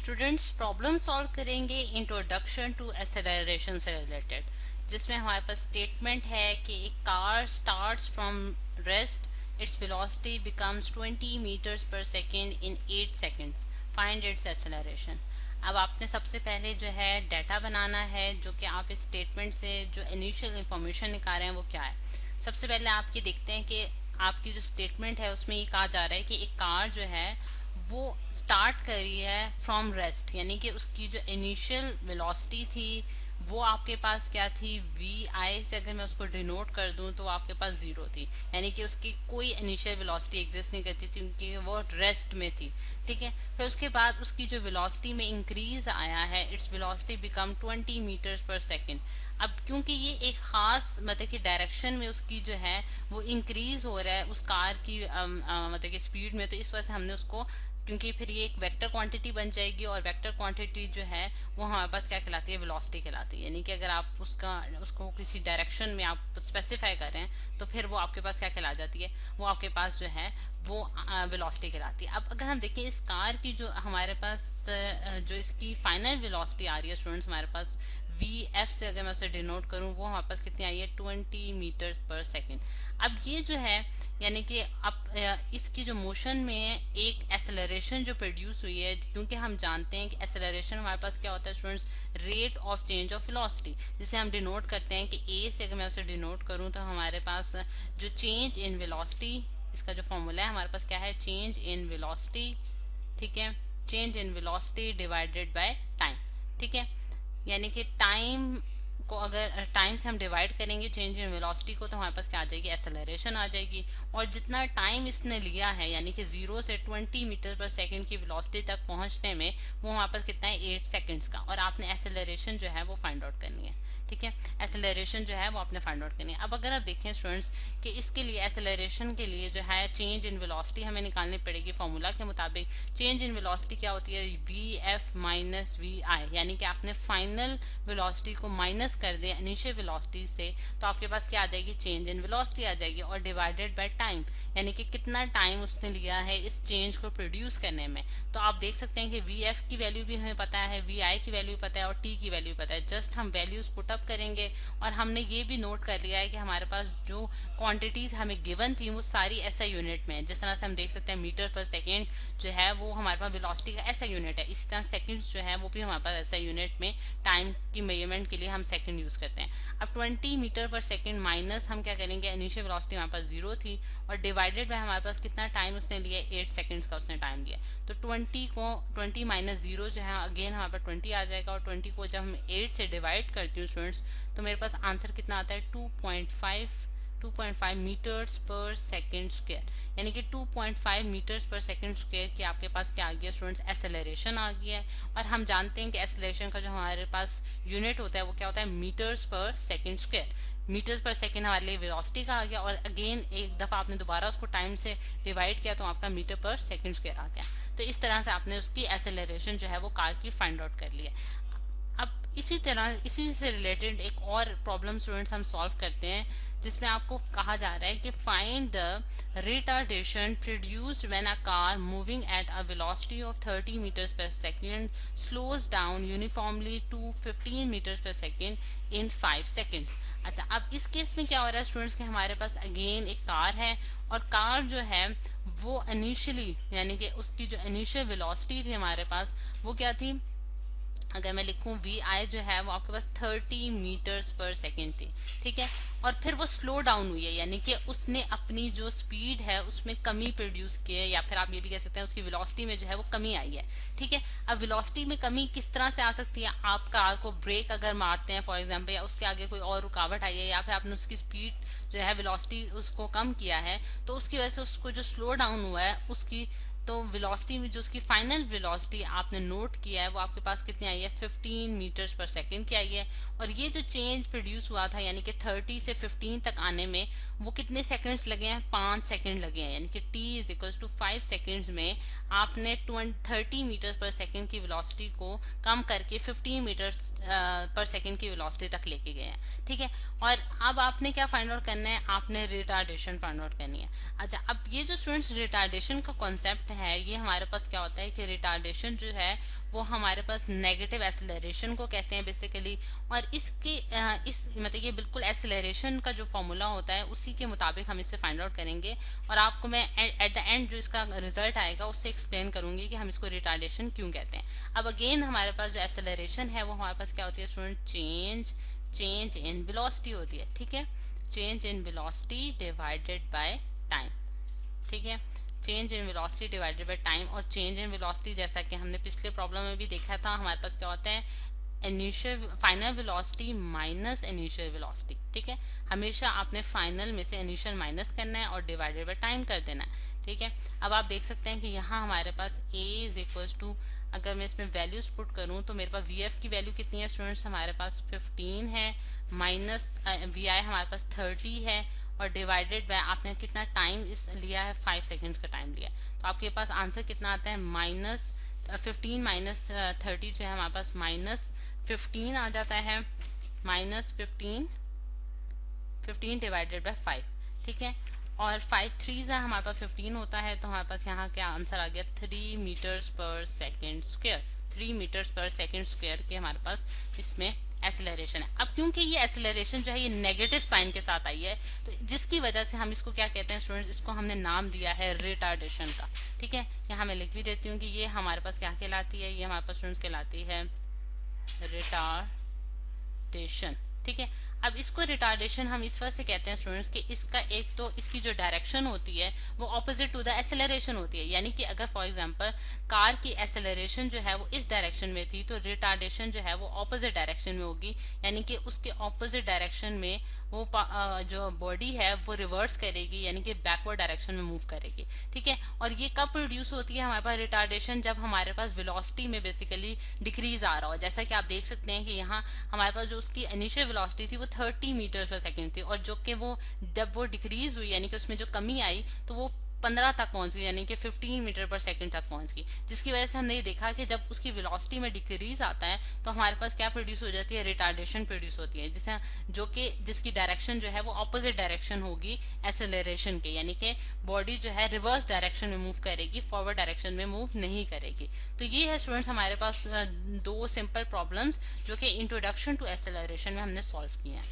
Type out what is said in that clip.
Students problem solve करेंगे introduction to acceleration से related, जिसमें हमारे पास स्टेटमेंट है कि एक car starts from rest, its velocity becomes 20 metres per second in 8 seconds, find its acceleration. अब आपने सबसे पहले जो है डाटा बनाना है, जो कि आप इस स्टेटमेंट से जो इनिशियल इंफॉर्मेशन निकाल रहे हैं वो क्या है। सबसे पहले आप ये देखते हैं कि आपकी जो स्टेटमेंट है उसमें ये कहा जा रहा है कि एक कार जो है वो स्टार्ट करी है फ्रॉम रेस्ट, यानी कि उसकी जो इनिशियल वेलोसिटी थी वो आपके पास क्या थी, वी आई से अगर मैं उसको डिनोट कर दूं तो आपके पास जीरो थी, यानी कि उसकी कोई इनिशियल वेलोसिटी एग्जिस्ट नहीं करती थी क्योंकि वो रेस्ट में थी। ठीक है, फिर उसके बाद उसकी जो वेलोसिटी में इंक्रीज आया है, its velocity become 20 metres per second. अब क्योंकि ये एक खास मतलब कि डायरेक्शन में उसकी जो है वो इंक्रीज हो रहा है उस कार की मतलब कि स्पीड में, तो इस वजह से हमने उसको, क्योंकि फिर ये एक वेक्टर क्वांटिटी बन जाएगी और वेक्टर क्वांटिटी जो है वो हमारे पास क्या कहलाती है, वेलोसिटी कहलाती है। यानी कि अगर आप उसको किसी डायरेक्शन में आप स्पेसिफाई कर रहे हैं तो फिर वो आपके पास क्या कहला जाती है, वो आपके पास जो है वो वेलोसिटी कहलाती है। अब अगर हम देखें इस कार की जो हमारे पास जो इसकी फाइनल वेलोसिटी आ रही है स्टूडेंट्स, हमारे पास वी एफ से अगर मैं उसे डिनोट करूं वो हमारे पास कितनी आई है, 20 मीटर्स पर सेकेंड। अब ये जो है यानी कि अब इसकी जो मोशन में एक एक्सेलरेशन जो प्रोड्यूस हुई है, क्योंकि हम जानते हैं कि एक्सेलरेशन हमारे पास क्या होता है students, rate of change of velocity, जिसे हम डिनोट करते हैं कि ए से अगर मैं उसे डिनोट करूं तो हमारे पास जो चेंज इन वेलोसिटी, इसका जो फॉर्मूला है हमारे पास क्या है, चेंज इन वेलोसिटी। ठीक है, change in velocity divided by time. ठीक है, यानी कि टाइम को अगर टाइम से हम डिवाइड करेंगे चेंज इन वेलोसिटी को तो हमारे पास क्या आ जाएगी, एक्सेलरेशन आ जाएगी। और जितना टाइम इसने लिया है यानी कि 0 से 20 मीटर पर सेकंड की वेलोसिटी तक पहुंचने में, वो हमारे पास कितना है, 8 सेकंड्स का। और आपने एक्सेलरेशन जो है वो फाइंड आउट करनी है। ठीक है, एक्सेलरेशन जो है वो आपने फाइंड आउट करनी है। अब अगर आप देखें स्टूडेंट्स कि इसके लिए एक्सेलरेशन के लिए जो है चेंज इन वेलोसिटी हमें निकालनी पड़ेगी फॉर्मूला के मुताबिक। चेंज इन वेलोसिटी क्या होती है, वी एफ माइनस वी आई, यानी कि आपने फाइनल वेलोसिटी को माइनस कर दिया इनिशियल वेलोसिटी से, तो आपके पास क्या आ जाएगी, चेंज इन वेलोसिटी आ जाएगी, और डिवाइडेड बाय टाइम, यानी कि कितना टाइम उसने लिया है इस चेंज को प्रोड्यूस करने में। तो आप देख सकते हैं कि वी एफ की वैल्यू भी हमें पता है, वी आई की वैल्यू पता है और टी की वैल्यू पता है। जस्ट हम वैल्यूज पुट अप करेंगे और हमने ये भी नोट कर लिया है कि हमारे पास जो क्वांटिटीज हमें गिवन थी वो सारी एसआई यूनिट में है। जिस तरह से हम देख सकते हैं मीटर पर सेकेंड जो है वो हमारे पास वेलोसिटी का एसआई यूनिट है, इसी तरह सेकंड्स जो है वो भी हमारे पास एसआई यूनिट में टाइम की मेजरमेंट के लिए हम सेकंड यूज करते हैं। अब 20 मीटर पर सेकंड माइनस हम क्या करेंगे, इनिशियल वेलोसिटी हमारे पास 0 थी और डिवाइडेड बाय हमारे पास कितना टाइम उसने लिया, 8 सेकंड्स का उसने टाइम लिया। तो 20 माइनस 0 जो है अगेन हमारे पास 20 आ जाएगा, और 20 को जब हम 8 से डिवाइड करती हूँ स्टूडेंट्स तो मेरे पास आंसर कितना आता है, 2.5 मीटर्स पर सेकेंड स्क्वायर, यानी कि 2.5 मीटर्स पर सेकेंड स्क्वायर की आपके पास क्या आ गया स्टूडेंट्स, एक्सेलरेशन आ गया है। और हम जानते हैं कि एक्सेलरेशन का जो हमारे पास यूनिट होता है वो क्या होता है, metres per second square. Metres per second हमारे लिए वेलोसिटी का आ गया, और अगेन एक दफा आपने दोबारा उसको टाइम से डिवाइड किया तो आपका मीटर पर सेकेंड स्क्वायर आ गया। तो इस तरह से आपने उसकी एक्सेलरेशन जो है वो कार की फाइंड आउट कर लिया। अब इसी तरह इसी से रिलेटेड एक और प्रॉब्लम स्टूडेंट्स हम सॉल्व करते हैं, जिसमें आपको कहा जा रहा है कि find the retardation produced when a car moving at a velocity of 30 metres per second slows down uniformly to 15 metres per second in 5 seconds. अच्छा, अब इस केस में क्या हो रहा है स्टूडेंट्स कि हमारे पास अगेन एक कार है, और कार जो है वो इनिशियली यानी कि उसकी जो इनिशियल वेलोसिटी थी हमारे पास वो क्या थी, अगर मैं लिखूं वी आई जो है वो आपके पास 30 मीटर्स पर सेकेंड थी। ठीक है, और फिर वो स्लो डाउन हुई है, यानी कि उसने अपनी जो स्पीड है उसमें कमी प्रोड्यूस की है, या फिर आप ये भी कह सकते हैं उसकी वेलोसिटी में जो है वो कमी आई है। ठीक है, अब वेलोसिटी में कमी किस तरह से आ सकती है, आप कार को ब्रेक अगर मारते हैं फॉर एग्जांपल, या उसके आगे कोई और रुकावट आई है, या फिर आपने उसकी स्पीड जो है वेलोसिटी उसको कम किया है, तो उसकी वजह से उसको जो स्लो डाउन हुआ है उसकी तो वेलोसिटी में जो उसकी फाइनल वेलोसिटी आपने नोट किया है वो आपके पास कितनी आई है, 15 मीटर्स पर सेकेंड की आई है। और ये जो चेंज प्रोड्यूस हुआ था यानी कि 30 से 15 तक आने में वो कितने सेकंड्स लगे हैं, 5 सेकंड लगे हैं, यानी कि t is equals to 5 seconds में आपने 30 मीटर्स पर सेकेंड की वेलोसिटी को कम करके 15 मीटर्स पर सेकेंड की वेलोसिटी तक लेके गए हैं। ठीक है, और अब आपने क्या फाइंड आउट करना है, आपने रिटार्डेशन फाइंड आउट करनी है। अच्छा, अब ये जो स्टूडेंट्स रिटार्डेशन का कॉन्सेप्ट है ये हमारे पास क्या होता है कि रिटार्डेशन जो है वो हमारे पास नेगेटिव एक्सेलरेशन को कहते हैं बेसिकली। और इस मतलब ये बिल्कुल एक्सेलरेशन का जो फॉर्मूला होता है उसी के मुताबिक हम इससे फाइंड आउट करेंगे, और आपको मैं एट द एंड जो इसका रिजल्ट आएगा उससे एक्सप्लेन करूंगी कि हम इसको रिटार्डेशन क्यों कहते हैं। अब अगेन हमारे पास जो एक्सेलरेशन है वो हमारे पास क्या होती है स्टूडेंट, चेंज इन वेलोसिटी होती है। ठीक है, change in velocity divided by time. ठीक है, change in velocity divided by time. और चेंज इन वेलोसिटी जैसा कि हमने पिछले प्रॉब्लम में भी देखा था, हमारे पास क्या होता है initial final velocity minus initial velocity. ठीक है, हमेशा आपने फाइनल में से इनिशियल माइनस करना है और डिवाइडेड बाय टाइम कर देना है। ठीक है, अब आप देख सकते हैं कि यहाँ हमारे पास a इज इक्वल टू, अगर मैं इसमें वैल्यूज पुट करूं तो मेरे पास vf की वैल्यू कितनी है स्टूडेंट्स, हमारे पास 15 है, माइनस vi हमारे पास 30 है, और डिवाइडेड बाय आपने कितना टाइम इस लिया है, 5 सेकेंड्स का टाइम लिया है। तो आपके पास आंसर कितना आता है, माइनस 15 माइनस 30 जो है हमारे पास माइनस 15 आ जाता है, माइनस 15 डिवाइडेड बाय 5। ठीक है, और 5 3 हमारे पास 15 होता है, तो हमारे पास यहाँ क्या आंसर आ गया, 3 metres per second square. 3 metres per second square के हमारे पास इसमें एक्सेलरेशन है। अब क्योंकि ये एक्सेलरेशन जो है ये नेगेटिव साइन के साथ आई है, तो जिसकी वजह से हम इसको क्या कहते हैं स्टूडेंट्स, इसको हमने नाम दिया है रिटार्डेशन का। ठीक है, यहाँ मैं लिख भी देती हूँ कि ये हमारे पास क्या कहलाती है, ये हमारे पास स्टूडेंट्स कहलाती है रिटार्डेशन। ठीक है, अब इसको रिटार्डेशन हम इस वजह से कहते हैं स्टूडेंट्स कि इसका एक तो इसकी जो डायरेक्शन होती है वो ऑपोजिट टू द एक्सेलरेशन होती है। यानी कि अगर फॉर एग्जांपल कार की एक्सेलरेशन जो है वो इस डायरेक्शन में थी, तो रिटार्डेशन जो है वो ऑपोजिट डायरेक्शन में होगी, यानी कि उसके ऑपोजिट डायरेक्शन में वो जो बॉडी है वो रिवर्स करेगी, यानी कि बैकवर्ड डायरेक्शन में मूव करेगी। ठीक है, और ये कब प्रोड्यूस होती है हमारे पास रिटार्डेशन, जब हमारे पास वेलोसिटी में बेसिकली डिक्रीज आ रहा हो। जैसा कि आप देख सकते हैं कि यहाँ हमारे पास जो उसकी इनिशियल वेलोसिटी थी वो 30 मीटर पर सेकेंड थी, और जो कि वो जब वो डिक्रीज हुई यानी कि उसमें जो कमी आई तो वो 15 तक पहुंच गई, यानी कि 15 मीटर पर सेकंड तक पहुंच गई। जिसकी वजह से हमने ये देखा कि जब उसकी वेलोसिटी में डिक्रीज आता है तो हमारे पास क्या प्रोड्यूस हो जाती है, रिटार्डेशन प्रोड्यूस होती है, जिसे जो कि जिसकी डायरेक्शन जो है वो ऑपोजिट डायरेक्शन होगी एक्सेलरेशन के, यानी कि बॉडी जो है रिवर्स डायरेक्शन में मूव करेगी, फॉरवर्ड डायरेक्शन में मूव नहीं करेगी। तो ये है स्टूडेंट्स हमारे पास 2 सिंपल प्रॉब्लम्स जो कि इंट्रोडक्शन टू एक्सेलरेशन में हमने सॉल्व किए हैं।